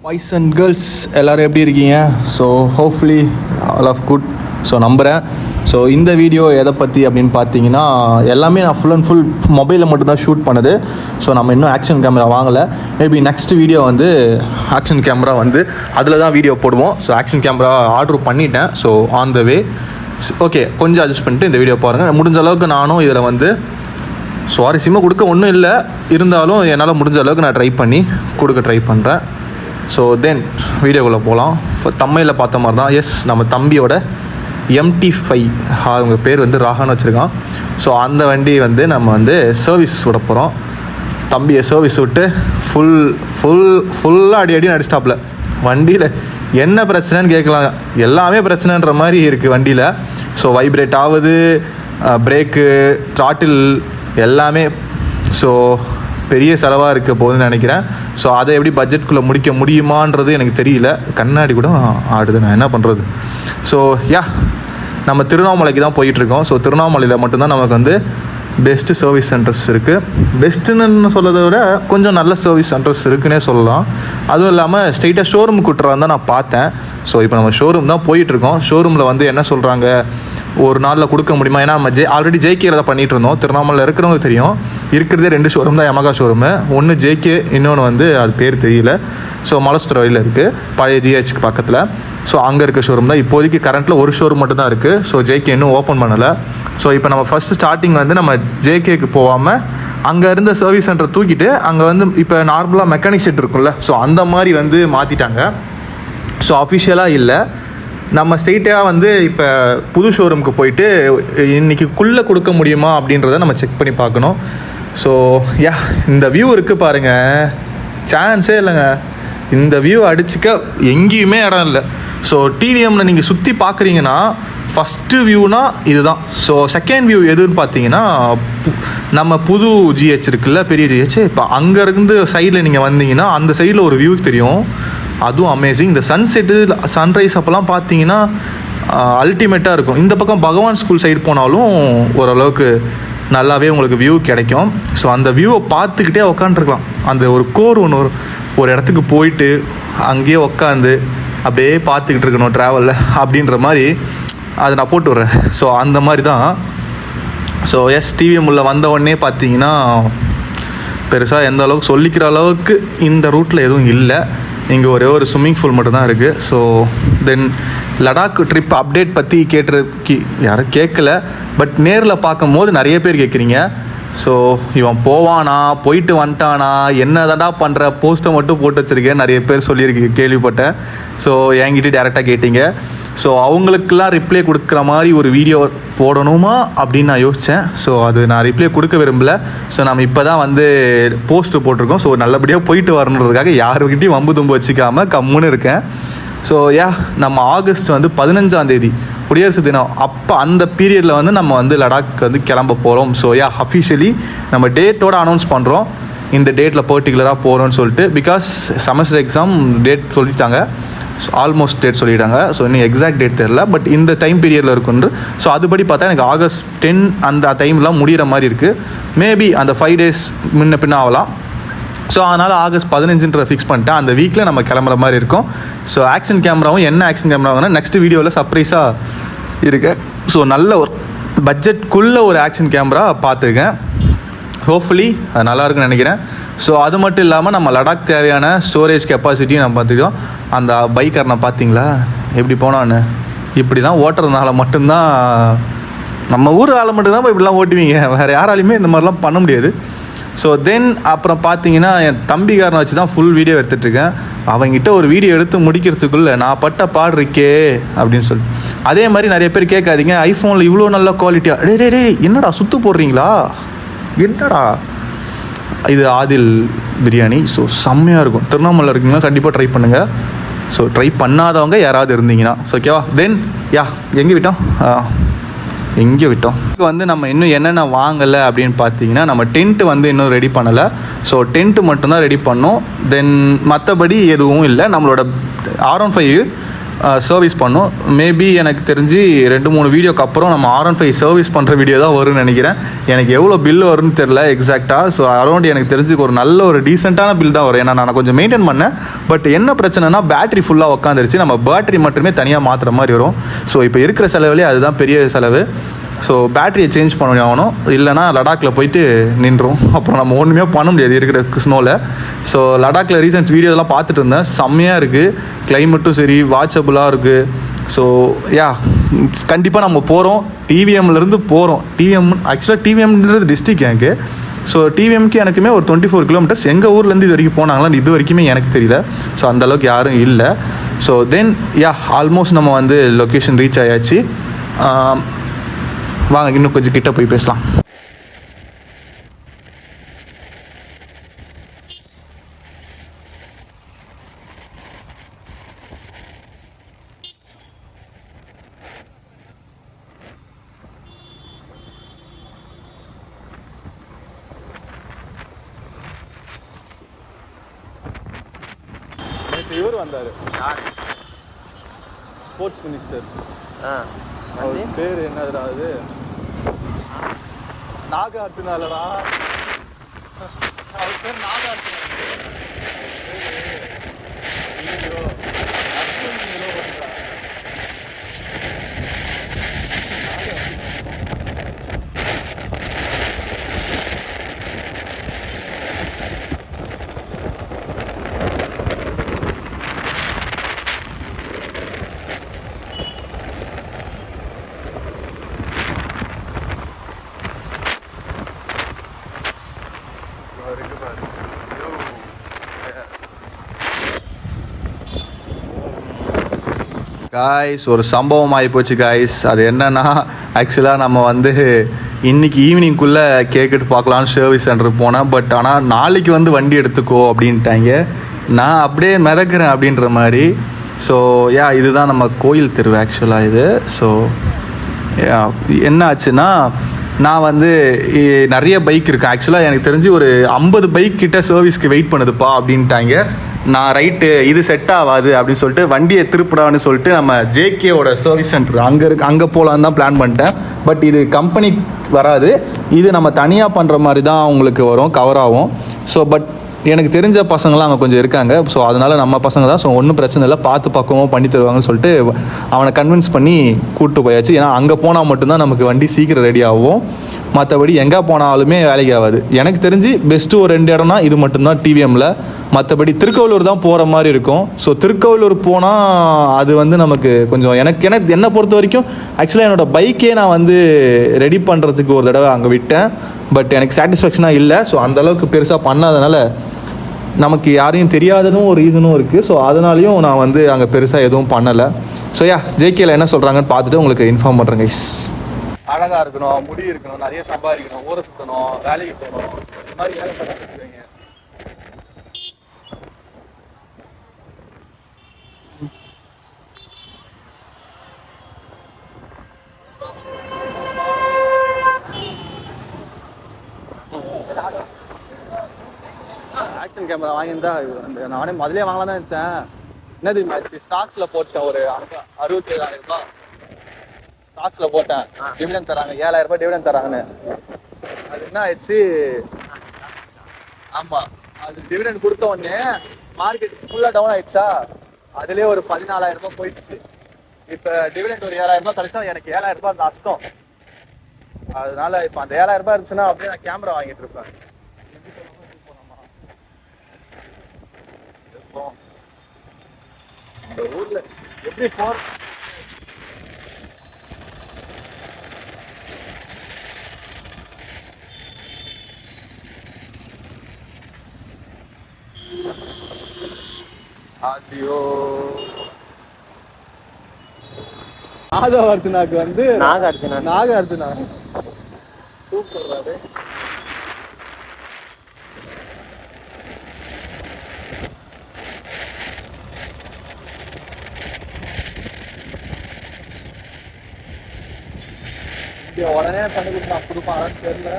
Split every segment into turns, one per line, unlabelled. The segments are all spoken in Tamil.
பாய்ஸ் அண்ட் கேர்ள்ஸ் எல்லோரும் எப்படி இருக்கீங்க? So hopefully all of good. So நம்புகிறேன். ஸோ இந்த வீடியோ எதை பற்றி அப்படின்னு பார்த்தீங்கன்னா, எல்லாமே நான் ஃபுல் அண்ட் ஃபுல் மொபைலில் மட்டும்தான் ஷூட் பண்ணுது. ஸோ நம்ம இன்னும் ஆக்ஷன் கேமரா வாங்கலை. மேபி நெக்ஸ்ட் வீடியோ வந்து ஆக்ஷன் கேமரா வந்து அதில் தான் வீடியோ போடுவோம். ஸோ ஆக்ஷன் கேமரா ஆர்டர் பண்ணிட்டேன். So on the way. Okay, கொஞ்சம் அட்ஜஸ்ட் பண்ணிட்டு இந்த வீடியோ பாருங்கள். முடிஞ்ச அளவுக்கு நானும் இதில் வந்து சுவாரஸ்யமாக கொடுக்க ஒன்றும் இல்லை, இருந்தாலும் என்னால் முடிஞ்ச அளவுக்கு நான் ட்ரை பண்ணுறேன். ஸோ தென் வீடியோக்குள்ளே போகலாம். தம்மையில் பார்த்த மாதிரி தான், எஸ், நம்ம தம்பியோட MT5, அவங்க பேர் வந்து ராகான்னு வச்சுருக்கான். ஸோ அந்த வண்டி வந்து நம்ம வந்து சர்வீஸ் விட போகிறோம். தம்பியை சர்வீஸ் விட்டு ஃபுல்லாக அடி நடிச்சிட்டாப்பில். வண்டியில் என்ன பிரச்சனைன்னு கேட்கலாம், எல்லாமே பிரச்சனைன்ற மாதிரி இருக்குது வண்டியில். ஸோ வைப்ரேட் ஆகுது, பிரேக்கு, த்ராட்டில் எல்லாமே. ஸோ பெரிய செலவாக இருக்க போகுதுன்னு நினைக்கிறேன். ஸோ அதை எப்படி பட்ஜெட்குள்ளே முடிக்க முடியுமான்றது எனக்கு தெரியல. கண்ணாடி கூட ஆடுது, நான் என்ன பண்ணுறது? ஸோ நம்ம திருவண்ணாமலைக்கு தான் போயிட்டுருக்கோம். ஸோ திருவண்ணாமலையில் மட்டும்தான் நமக்கு வந்து பெஸ்ட்டு சர்வீஸ் சென்டர்ஸ் இருக்குது. பெஸ்ட்டுன்னு சொல்கிறத விட கொஞ்சம் நல்ல சர்வீஸ் சென்டர்ஸ் இருக்குன்னே சொல்லலாம். அதுவும் இல்லாமல் ஸ்ட்ரெயிட்டாக ஷோரூம் கூட்டுறாங்க தான் நான் பார்த்தேன். ஸோ இப்போ நம்ம ஷோரூம் தான் போயிட்டுருக்கோம். ஷோரூமில் வந்து என்ன சொல்கிறாங்க, ஒரு நாளில் கொடுக்க முடியுமா? ஏன்னா நம்ம ஆல்ரெடி ஜேகேல தான் பண்ணிகிட்டு இருந்தோம். திருவண்ணாமலையில் இருக்கிறவங்க தெரியும், இருக்கிறதே 2 ஷோரூம் தான், யமகா ஷோரூமு. ஒன்று ஜேகே, இன்னொன்று வந்து அது பேர் தெரியல. ஸோ மலஸ்துறையில் இருக்குது, பழைய ஜிஹெச்க்கு பக்கத்தில். ஸோ அங்கே இருக்க ஷோரூம் தான் இப்போதைக்கு கரண்ட்டில் ஒரு ஷோரூம் மட்டும் தான் இருக்குது. ஸோ ஜேகே இன்னும் ஓப்பன் பண்ணலை. ஸோ இப்போ நம்ம ஃபஸ்ட்டு ஸ்டார்டிங் வந்து நம்ம ஜேகேக்கு போகாமல் அங்கே இருந்த சர்வீஸ் சென்டர் தூக்கிட்டு அங்கே வந்து இப்போ நார்மலாக மெக்கானிக் செட் இருக்கும்ல, ஸோ அந்த மாதிரி வந்து மாற்றிட்டாங்க. ஸோ அஃபிஷியலாக இல்லை, நம்ம ஸ்ட்ரெயிட்டாக வந்து இப்போ புது ஷோரூமுக்கு போயிட்டு இன்றைக்கிக்குள்ளே கொடுக்க முடியுமா அப்படின்றத நம்ம செக் பண்ணி பார்க்கணும். ஸோ இந்த வியூ இருக்குது பாருங்கள், சான்ஸே இல்லைங்க. இந்த வியூ அடிச்சுக்க எங்கேயுமே இடம் இல்லை. ஸோ டிவிஎம்மில் நீங்கள் சுற்றி பார்க்குறீங்கன்னா ஃபஸ்ட்டு வியூனா இதுதான். ஸோ செகண்ட் வியூ எதுன்னு பார்த்தீங்கன்னா, நம்ம புது ஜிஹெச் இருக்குல்ல, பெரிய ஜிஹெச். இப்போ அங்கேருந்து சைடில் நீங்கள் வந்தீங்கன்னா அந்த சைடில் ஒரு வியூ தெரியும், அதுவும் அமேசிங். இந்த சன்செட்டு, சன்ரைஸ் அப்போல்லாம் பார்த்தீங்கன்னா அல்டிமேட்டாக இருக்கும். இந்த பக்கம் பகவான் ஸ்கூல் சைடு போனாலும் ஓரளவுக்கு நல்லாவே உங்களுக்கு வியூ கிடைக்கும். ஸோ அந்த வியூவை பார்த்துக்கிட்டே உக்காண்ட்ருக்கலாம். அந்த ஒரு கோர் ஒன்று ஒரு இடத்துக்கு போயிட்டு அங்கேயே உக்காந்து அப்படியே பார்த்துக்கிட்டு இருக்கணும் ட்ராவலில் அப்படின்ற மாதிரி அதை நான் போட்டு விட்றேன். ஸோ அந்த மாதிரி தான். ஸோ டிவிஎம் உள்ள வந்த உடனே பார்த்தீங்கன்னா பெருசாக எந்த அளவுக்கு சொல்லிக்கிற அளவுக்கு இந்த ரூட்டில் எதுவும் இல்லை. இங்கே ஒரே ஒரு ஸ்விம்மிங் பூல் மட்டும்தான் இருக்குது. So then Ladakh trip update பற்றி யாரும் கேட்கல, பட் நேரில் பார்க்கும்போது நிறைய பேர் கேட்குறீங்க. ஸோ இவன் போவானா, போயிட்டு வந்துட்டானா, என்ன தாண்டா பண்ணுற, போஸ்ட்டை மட்டும் போட்டு வச்சுருக்கேன் நிறைய பேர் சொல்லியிருக்கு, கேள்விப்பட்டேன். ஸோ என்கிட்ட டேரெக்டாக கேட்டீங்க. ஸோ அவங்களுக்கெல்லாம் ரிப்ளை கொடுக்குற மாதிரி ஒரு வீடியோ போடணுமா அப்படின்னு நான் யோசித்தேன். ஸோ அது நான் ரிப்ளை கொடுக்க விரும்பலை. ஸோ நம்ம இப்போ தான் வந்து போஸ்ட்டு போட்டிருக்கோம். ஸோ நல்லபடியாக போயிட்டு வரணுன்றதுக்காக யாருக்கிட்டையும் வம்பு தும்பு வச்சுக்காமல் கம்முன்னு இருக்கேன். ஸோ நம்ம ஆகஸ்ட் வந்து 15ஆம் தேதி குடியரசு தினம், அப்போ அந்த பீரியடில் வந்து நம்ம வந்து லடாக் வந்து கிளம்ப போகிறோம். ஸோ அஃபிஷியலி நம்ம டேட்டோடு அனௌன்ஸ் பண்ணுறோம், இந்த டேட்டில் பர்டிகுலராக போகிறோன்னு சொல்லிட்டு. பிகாஸ் செமஸ்டர் எக்ஸாம் டேட் சொல்லிட்டாங்க, ஸோ ஆல்மோஸ்ட் டேட் சொல்லிட்டாங்க. ஸோ இன்னும் எக்ஸாக்ட் டேட் தெரில, பட் இந்த டைம் பீரியடில் இருக்குன்னு. ஸோ அதுபடி பார்த்தா எனக்கு ஆகஸ்ட் 10 அந்த டைம்லாம் முடிகிற மாதிரி இருக்குது. மேபி அந்த 5 days முன்ன பின்ன ஆகலாம். ஸோ அதனால் ஆகஸ்ட் 15 ஃபிக்ஸ் பண்ணிட்டேன். அந்த வீக்கில் நம்ம கிளம்புற மாதிரி இருக்கும். ஸோ ஆக்ஷன் கேமராவும் என்ன ஆக்ஷன் கேமராவுன்னா நெக்ஸ்ட் வீடியோவில் சர்ப்ரைஸாக இருக்கு. ஸோ நல்ல ஒரு பட்ஜெட்குள்ளே ஒரு ஆக்ஷன் கேமரா பார்த்துருக்கேன். ஹோப்ஃபுல்லி அது நல்லாயிருக்குன்னு நினைக்கிறேன். ஸோ அது மட்டும் இல்லாமல் நம்ம லடாக் தேவையான ஸ்டோரேஜ் கெப்பாசிட்டியும் நம்ம பார்த்துக்கோம். அந்த பைக்கர்னை பார்த்தீங்களா எப்படி போனான்னு, இப்படிலாம் ஓட்டுறதுனால மட்டும்தான், நம்ம ஊர் ஆளை மட்டும்தான் இப்போ இப்படிலாம் ஓட்டுவீங்க, வேறு யாராலையுமே இந்த மாதிரிலாம் பண்ண முடியாது. ஸோ தென் அப்புறம் பார்த்தீங்கன்னா என் தம்பிக்காரனை வச்சு தான் ஃபுல் வீடியோ எடுத்துகிட்ருக்கேன். அவங்ககிட்ட ஒரு வீடியோ எடுத்து முடிக்கிறதுக்குள்ளே நான் பட்ட பாடு இருக்கே அப்படின்னு சொல்லி. அதே மாதிரி நிறைய பேர் கேட்காதீங்க, ஐஃபோனில் இவ்வளோ நல்ல குவாலிட்டியாக, டே என்னடா சுற்று போடுறீங்களா, என்னடா இது ஆதில் பிரியாணி. ஸோ செம்மையாக இருக்கும். திருவண்ணாமலை இருக்கீங்களா, கண்டிப்பாக ட்ரை பண்ணுங்கள். ஸோ ட்ரை பண்ணாதவங்க யாராவது இருந்தீங்கன்னா ஓகேவா. தென் எங்கே விட்டோம் வந்து நம்ம இன்னும் என்னென்ன வாங்கலை அப்படின்னு பார்த்தீங்கன்னா, நம்ம டென்ட்டு வந்து இன்னும் ரெடி பண்ணலை. ஸோ டென்ட்டு மட்டும்தான் ரெடி பண்ணோம். தென் மற்றபடி எதுவும் இல்லை. நம்மளோட R15 சர்வீஸ் பண்ணோம். மேபி எனக்கு தெரிஞ்சு 2-3 வீடியோக்கு அப்புறம் நம்ம R15 சர்வீஸ் பண்ணுற வீடியோ தான் வரும்னு நினைக்கிறேன். எனக்கு எவ்வளோ பில் வரும்னு தெரில எக்ஸாக்டாக. ஸோ அரௌண்ட் எனக்கு தெரிஞ்சு ஒரு நல்ல ஒரு டீசெண்டான பில் தான் வரும். ஏன்னா நான் கொஞ்சம் மெயின்டைன் பண்ணேன். பட் என்ன பிரச்சனைனா பேட்டரி ஃபுல்லாக உட்காந்துருச்சு. நம்ம பேட்டரி மட்டுமே தனியாக மாற்றுற மாதிரி வரும். ஸோ இப்போ இருக்கிற செலவுலேயே அதுதான் பெரிய செலவு. ஸோ பேட்டரியை சேஞ்ச் பண்ணி ஆகணும், இல்லைனா லடாக்கில் போயிட்டு நின்றோம். அப்புறம் நம்ம ஒன்றுமே பண்ண முடியாது இருக்கிற ஸ்னோவில். ஸோ லடாக்கில் ரீசெண்ட் வீடியோலாம் பார்த்துட்டு இருந்தேன், செம்மையாக இருக்குது, கிளைமேட்டும் சரி, வாட்சபுளாக இருக்குது. ஸோ யா, கண்டிப்பாக நம்ம போகிறோம். டிவிஎம்லேருந்து போகிறோம். ஆக்சுவலாக டிவிஎம்ன்றது டிஸ்ட்ரிக் எனக்கு. ஸோ டிவிஎம்க்கு எனக்குமே ஒரு 24 கிலோமீட்டர்ஸ். எங்கள் ஊர்லேருந்து இது வரைக்கும் போனாங்களான்னு இது வரைக்குமே எனக்கு தெரியல. ஸோ அந்தளவுக்கு யாரும் இல்லை. ஸோ தென் யா, ஆல்மோஸ்ட் நம்ம வந்து லொக்கேஷன் ரீச் ஆயாச்சு. வாங்க இன்னும் கொஞ்சம் கிட்ட போய் பேசலாம். இவர் வந்தார், ஸ்போர்ட்ஸ் மினிஸ்டர். அவர் பேர் என்னதுடா? அது நாகார்ஜுனாலடா. அவர் பேர் நாகார்ஜுனா. காய்ஸ், ஒரு சம்பவம் ஆகி போச்சு காய்ஸ். அது என்னன்னா, ஆக்சுவலாக நம்ம வந்து இன்றைக்கி ஈவினிங்குள்ளே கேட்டுட்டு பார்க்கலான்னு சர்வீஸ் சென்டருக்கு போனேன். பட் ஆனால் நாளைக்கு வந்து வண்டி எடுத்துக்கோ அப்படின்ட்டாங்க. நான் அப்படியே மிதக்கிறேன் அப்படின்ற மாதிரி. ஸோ யா, இதுதான் நம்ம கோயில் தெரு ஆக்சுவலாக இது. ஸோ என்ன ஆச்சுன்னா, நான் வந்து நிறைய பைக் இருக்குது. ஆக்சுவலாக எனக்கு தெரிஞ்சு ஒரு 50 பைக் கிட்ட சர்வீஸ்க்கு வெயிட் பண்ணுதுப்பா அப்படின்ட்டாங்க. நான் ரைட்டு, இது செட் ஆகாது அப்படின்னு சொல்லிட்டு வண்டியை திருப்பிடான்னு சொல்லிட்டு நம்ம ஜேகேவோட சர்வீஸ் சென்டர் அங்கே போகலான்னு தான் பிளான் பண்ணிட்டேன். பட் இது கம்பெனி வராது, இது நம்ம தனியாக பண்ணுற மாதிரி தான் அவங்களுக்கு வரும், கவர் ஆகும். ஸோ பட் எனக்கு தெரிஞ்ச பசங்களாம் அங்கே கொஞ்சம் இருக்காங்க. ஸோ அதனால் நம்ம பசங்க தான். ஸோ ஒன்றும் பிரச்சனை இல்லை, பார்த்து பக்குவமாக பண்ணி தருவாங்கன்னு சொல்லிட்டு அவனை கன்வின்ஸ் பண்ணி கூப்பிட்டு போயாச்சு. ஏன்னா அங்கே போனால் மட்டும்தான் நமக்கு வண்டி சீக்கிரம் ரெடி ஆகும். மற்றபடி எங்கே போனாலுமே வேலைக்கு ஆகாது. எனக்கு தெரிஞ்சு பெஸ்ட்டு ஒரு 2 இடம்னா இது மட்டும்தான் டிவிஎம்மில். மற்றபடி திருக்கோவிலூர் தான் போகிற மாதிரி இருக்கும். ஸோ திருக்கோவிலூர் போனால் அது வந்து நமக்கு கொஞ்சம் எனக்கு என்னை பொறுத்த வரைக்கும் ஆக்சுவலாக என்னோடய பைக்கே நான் வந்து ரெடி பண்ணுறதுக்கு ஒரு தடவை அங்கே விட்டேன். பட் எனக்கு சாட்டிஸ்ஃபேக்ஷனாக இல்லை. ஸோ அந்தளவுக்கு பெருசாக பண்ணாதனால நமக்கு யாரையும் தெரியாததும் ஒரு ரீசனும் இருக்குது. ஸோ அதனாலையும் நான் வந்து அங்கே பெருசாக எதுவும் பண்ணலை. ஸோ யா, ஜேகேல என்ன சொல்கிறாங்கன்னு பார்த்துட்டு உங்களுக்கு இன்ஃபார்ம் பண்ணுறேன் கைஸ். அழகாக இருக்கணும், முடி இருக்கணும், நிறைய சம்பாதிக்கணும், ஊரை சுற்றணும், வேலைக்கு போகணும், இந்த மாதிரி வேலை பண்ணிட்டு ஆக்ஷன் கேமரா வாங்கியிருந்தா நானே முதலே வாங்கலாம் தான் நினச்சேன். என்னது ஸ்டாக்ஸில் போட்டேன், ஒரு 67,000 ரூபாய் ஸ்டாக்ஸில் போட்டேன். டிவிடன் தராங்க, 7,000 ரூபாய் டிவிடன் தராங்கன்னு. அது என்ன ஆயிடுச்சு? ஆமாம், அது டிவிடன் கொடுத்த உடனே மார்க்கெட் ஃபுல்லாக டவுன் ஆயிடுச்சா, அதுலேயே ஒரு 14,000 ரூபாய் போயிடுச்சு. இப்போ டிவிடெண்ட் ஒரு 7,000 ரூபாய் கழிச்சா எனக்கு 7,000 ரூபாய் நஷ்டம். அதனால இப்போ அந்த 7,000 ரூபாய் இருந்துச்சுன்னா அப்படியே நான் கேமரா வாங்கிட்டு இருப்பேன். இந்த ஊர்ல எப்படி போற ஆடியோ நாகார்ஜுனாக்கு வந்து நாகார்ஜுனா சூப்பர். உடனே பண்ணி கொடுத்தா கொடுப்பாங்கன்னு தெரியல.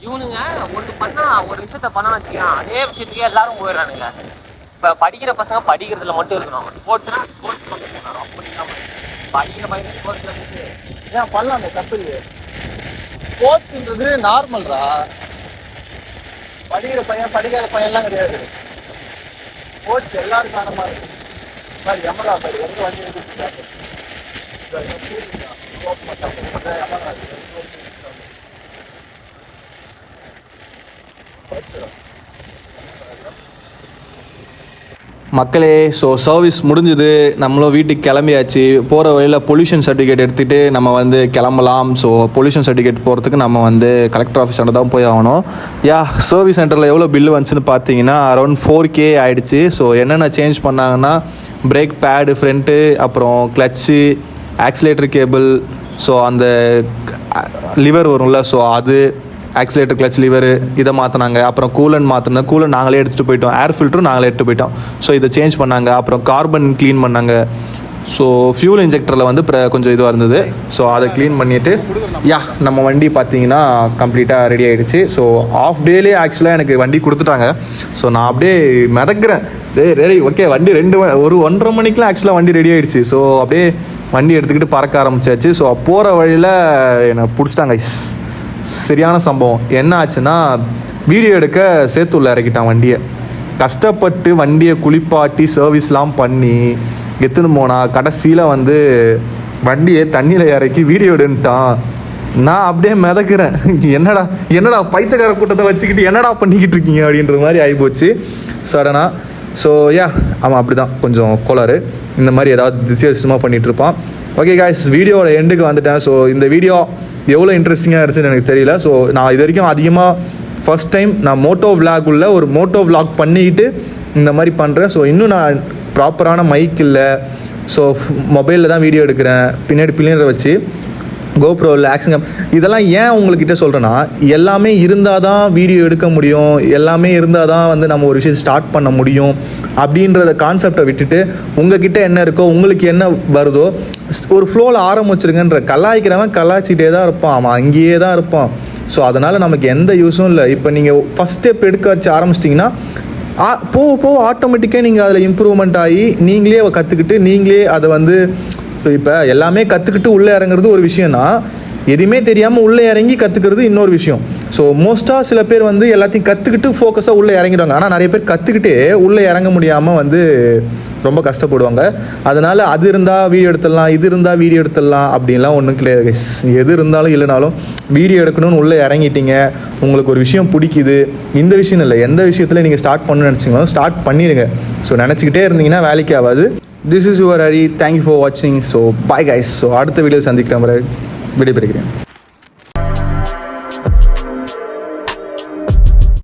இவனுங்க ஒன்று பண்ணா ஒரு விஷயத்த பண்ணா வச்சுக்கலாம், அதே விஷயத்துக்கே எல்லாரும் போயிடுறானுங்க. இப்போ படிக்கிற பசங்க படிக்கிறதுல மட்டும் இருக்கணும், ஸ்போர்ட்ஸ்னா ஸ்போர்ட்ஸ் மட்டும் போகணும். அப்படி இல்லாமல் படிக்கிற பையன் ஸ்போர்ட்ஸில் இருந்து ஏன் பண்ணலாம் அந்த தப்பு இல்லையே. ஸ்போர்ட்ஸ்ன்றது நார்மல்ரா, படிக்கிற பையன் படிக்காத பையன்லாம் கிடையாது. ஸ்போர்ட்ஸ் எல்லாரும் காரணமா இருக்கு. சார் எமரா சார் எந்த வண்டி எடுத்துருக்காரு
மக்களே. ஸோ சர்வீஸ் முடிஞ்சுது, நம்மளும் வீட்டுக்கு கிளம்பியாச்சு. போகிற வழியில் பொல்யூஷன் சர்டிஃபிகேட் எடுத்துகிட்டு நம்ம வந்து கிளம்பலாம். ஸோ பொல்யூஷன் சர்டிஃபிகேட் போகிறதுக்கு நம்ம வந்து கலெக்டர் ஆஃபீஸ் தான் போய் ஆகணும். சர்வீஸ் சென்டரில் எவ்வளோ பில்லு வந்துச்சுன்னு பார்த்தீங்கன்னா அரௌண்ட் 4K ஆகிடுச்சு. ஸோ என்னென்ன சேஞ்ச் பண்ணாங்கன்னா பிரேக் பேடு ஃப்ரண்ட்டு, அப்புறம் கிளச்சு, ஆக்சிலேட்டர் கேபிள், ஸோ அந்த லிவர் வரும்ல, ஸோ அது ஆக்சிலேட்டர் கிளச் லிவர் இதை மாற்றினாங்க. அப்புறம் கூலண்ட் மாற்றினேன், கூலண்ட் நாங்களே எடுத்துகிட்டு போயிட்டோம். ஏர் ஃபில்ட்டரும் நாங்களே எடுத்துகிட்டு போயிட்டோம். ஸோ இதை சேஞ்ச் பண்ணாங்க. அப்புறம் கார்பன் க்ளீன் பண்ணாங்க. ஸோ ஃபியூல் இன்ஜெக்டரில் வந்து கொஞ்சம் இதுவாக இருந்தது. ஸோ அதை க்ளீன் பண்ணிவிட்டு நம்ம வண்டி பார்த்தீங்கன்னா கம்ப்ளீட்டாக ரெடி ஆகிடுச்சு. ஸோ ஆஃப் டேலே ஆக்சுவலாக எனக்கு வண்டி கொடுத்துட்டாங்க. ஸோ நான் அப்படியே மிதக்கிறேன். ரெடி ஓகே, வண்டி 1:30 மணிக்கெலாம் ஆக்சுவலாக வண்டி ரெடி ஆகிடுச்சு. ஸோ அப்படியே வண்டி எடுத்துக்கிட்டு பறக்க ஆரம்பிச்சாச்சு. ஸோ போகிற வழியில் என்னை பிடிச்சிட்டாங்க. சரியான சம்பவம். என்ன ஆச்சுன்னா, வீடியோ எடுக்க சேத்துள்ள இறக்கிட்டான் வண்டியை. கஷ்டப்பட்டு வண்டியை குளிப்பாட்டி சர்வீஸ்லாம் பண்ணி எடுத்துன்னு போனால் கடைசியில் வந்து வண்டியை தண்ணியில் இறக்கி வீடியோ எடுன்ட்டான். நான் அப்படியே மிதக்கிறேன். என்னடா பைத்தியக்கார கூட்டத்தை வச்சுக்கிட்டு என்னடா பண்ணிக்கிட்டு இருக்கீங்க அப்படின்ற மாதிரி ஆகிப்போச்சு சடனாக. ஸோ அவன் அப்படி தான் கொஞ்சம் கோளாறு, இந்த மாதிரி ஏதாவது வித்தியாசமாக பண்ணிகிட்டு இருப்பான். ஓகே காய்ஸ், வீடியோவோட எண்டுக்கு வந்துட்டேன். ஸோ இந்த வீடியோ எவ்வளோ இன்ட்ரெஸ்டிங்காக இருந்துச்சுன்னு எனக்கு தெரியல. ஸோ நான் இது வரைக்கும் அதிகமாக ஃபஸ்ட் டைம் நான் மோட்டோ விளாக் பண்ணிக்கிட்டு இந்த மாதிரி பண்ணுறேன். ஸோ இன்னும் நான் ப்ராப்பரான மைக் இல்லை. ஸோ மொபைலில் தான் வீடியோ எடுக்கிறேன், பின்னாடி பிள்ளைங்களை வச்சு கோப்ரோவில் ஆக்ஷன். இதெல்லாம் ஏன் உங்கள்கிட்ட சொல்கிறேன்னா, எல்லாமே இருந்தால் தான் வீடியோ எடுக்க முடியும், எல்லாமே இருந்தால் தான் வந்து நம்ம ஒரு விஷயத்தை ஸ்டார்ட் பண்ண முடியும் அப்படின்றத கான்செப்டை விட்டுட்டு உங்ககிட்ட என்ன இருக்கோ, உங்களுக்கு என்ன வருதோ ஒரு ஃப்ளோவில் ஆரம்பிச்சிருங்கன்ற. கலாய்க்கிறவன் கலாய்ச்சிட்டே தான் இருப்பான், அவன் அங்கேயே தான் இருப்பான். ஸோ அதனால் நமக்கு எந்த யூஸும் இல்லை. இப்போ நீங்கள் ஃபஸ்ட் ஸ்டெப் எடுக்க வச்சு ஆரம்பிச்சிட்டிங்கன்னா போக ஆட்டோமேட்டிக்காக நீங்கள் அதில் இம்ப்ரூவ்மெண்ட் ஆகி நீங்களே கற்றுக்கிட்டு நீங்களே அதை வந்து இப்போ எல்லாமே கற்றுக்கிட்டு உள்ளே இறங்குறது ஒரு விஷயம்னா, எதுவுமே தெரியாமல் உள்ளே இறங்கி கற்றுக்கிறது இன்னொரு விஷயம். ஸோ மோஸ்ட்டாக சில பேர் வந்து எல்லாத்தையும் கற்றுக்கிட்டு ஃபோக்கஸாக உள்ளே இறங்கிடுவாங்க. ஆனால் நிறைய பேர் கற்றுக்கிட்டே உள்ளே இறங்க முடியாமல் வந்து ரொம்ப கஷ்டப்படுவாங்க. அதனால் அது இருந்தால் வீடியோ எடுத்துடலாம், இது இருந்தால் வீடியோ எடுத்துடலாம் அப்படின்லாம் ஒன்றும் கிடையாது. எது இருந்தாலும் இல்லைனாலும் வீடியோ எடுக்கணும்னு உள்ளே இறங்கிட்டீங்க, உங்களுக்கு ஒரு விஷயம் பிடிக்குது, இந்த விஷயம் இல்லை, எந்த விஷயத்தில் நீங்கள் ஸ்டார்ட் பண்ணணும்னு நினச்சிங்கனாலும் ஸ்டார்ட் பண்ணிடுங்க. ஸோ நினச்சிக்கிட்டே இருந்தீங்கன்னா வேலைக்கு ஆகாது. This is your Hari. Thank you for வாட்சிங். So bye guys. ஸோ அடுத்த வீடியோ சந்திக்கிற மாதிரி விடைபெறுகிறேன்.